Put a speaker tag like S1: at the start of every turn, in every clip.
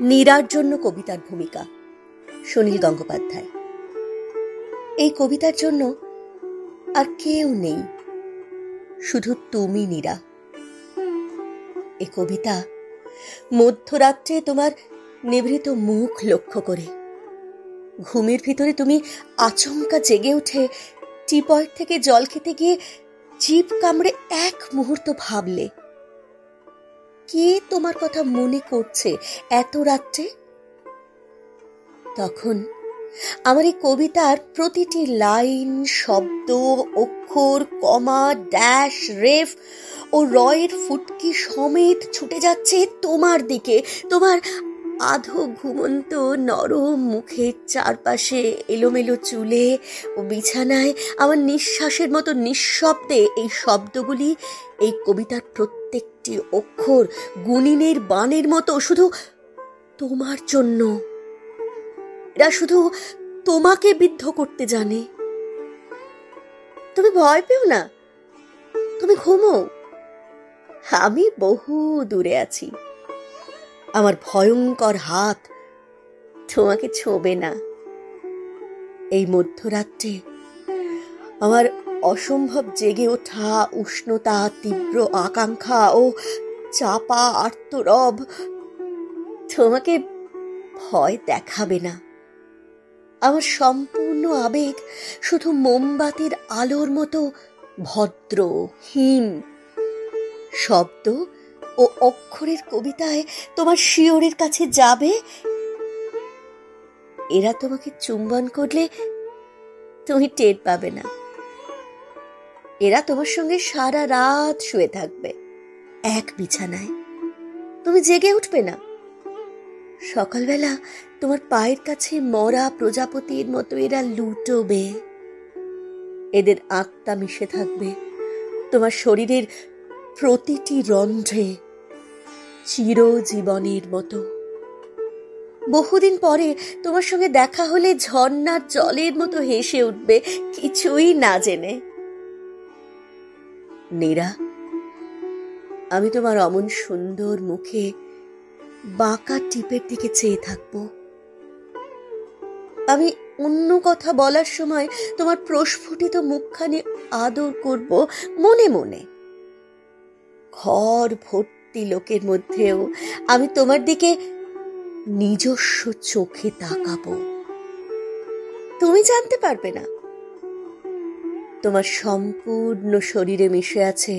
S1: নীরার জন্য কবিতার ভূমিকা, সুনীল গঙ্গোপাধ্যায়। এই কবিতার জন্য আর কেউ নেই, শুধু তুমি নীরা। এ কবিতা মধ্যরাত্রে তোমার নিভৃত মুখ লক্ষ্য করে। ঘুমের ভিতরে তুমি আচমকা জেগে উঠে টিপয়ের থেকে জল খেতে গিয়ে জিভ কামড়ে এক মুহূর্ত ভাবলে, কে তোমার কথা মনে করছে এত রাত্রে? তখন আমার এই কবিতার প্রতিটি লাইন, শব্দ, অক্ষর, কমা, ড্যাশ, রেফ ও রয়ের ফুটকি সমেত ছুটে যাচ্ছে তোমার দিকে। তোমার আধো ঘুমন্ত নরম মুখের চারপাশে, এলোমেলো চুলে ও বিছানায় আমার নিঃশ্বাসের মতো নিঃশব্দে এই শব্দগুলি, এই কবিতার প্রত্যেকটি অক্ষর গুনিনের বাণের মতো শুধু তোমার জন্য। এরা শুধু তোমাকে বিদ্ধ করতে জানে। তুমি ভয় পেও না, তুমি ঘুমো। আমি বহু দূরে আছি, আমার ভয়ঙ্কর হাত তোমাকে ছোঁবে না। এই মধ্যরাত্রে আমার অসম্ভব জেগে ওঠা উষ্ণতা, তীব্র আকাঙ্ক্ষা ও চাপা আর্তরব তোমাকে ভয় দেখাবে না। আমার সম্পূর্ণ আবেগ শুধু মোমবাতির আলোর মতো ভদ্র, হীন। শব্দ ও অক্ষরের কবিতায় তোমার শিয়রের কাছে যাবে। এরা তোমাকে চুম্বন করলে তুমি টের পাবে না। এরা তোমার সঙ্গে সারা রাত শুয়ে থাকবে এক বিছানায়, তুমি জেগে উঠবে না। সকালবেলা তোমার পায়ের কাছে মরা প্রজাপতির মতো এরা লুটোবে। এদের আত্মা মিশে থাকবে তোমার শরীরের প্রতিটি রন্ধ্রে, চিরজীবনের মতো। বহুদিন পরে তোমার সঙ্গে দেখা হলে ঝর্ণার জলের মতো হেসে উঠবে, কিছুই না জেনে। নীরা, আমি তোমার অমন সুন্দর মুখে বাঁকা টিপের দিকে চেয়ে থাকবো। আমি অন্য কথা বলার সময় তোমার প্রস্ফুটিত মুখখানি আদর করব মনে মনে। ঘর ভর্তি লোকের মধ্যেও আমি তোমার দিকে নিজস্ব চোখে তাকাবো। তুমি জানতে পারবে না। তোমার সম্পূর্ণ শরীরে মিশে আছে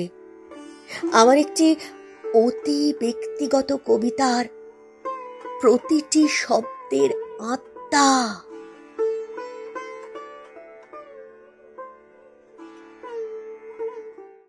S1: আমার একটি অতি ব্যক্তিগত কবিতার প্রতিটি শব্দের আত্মা।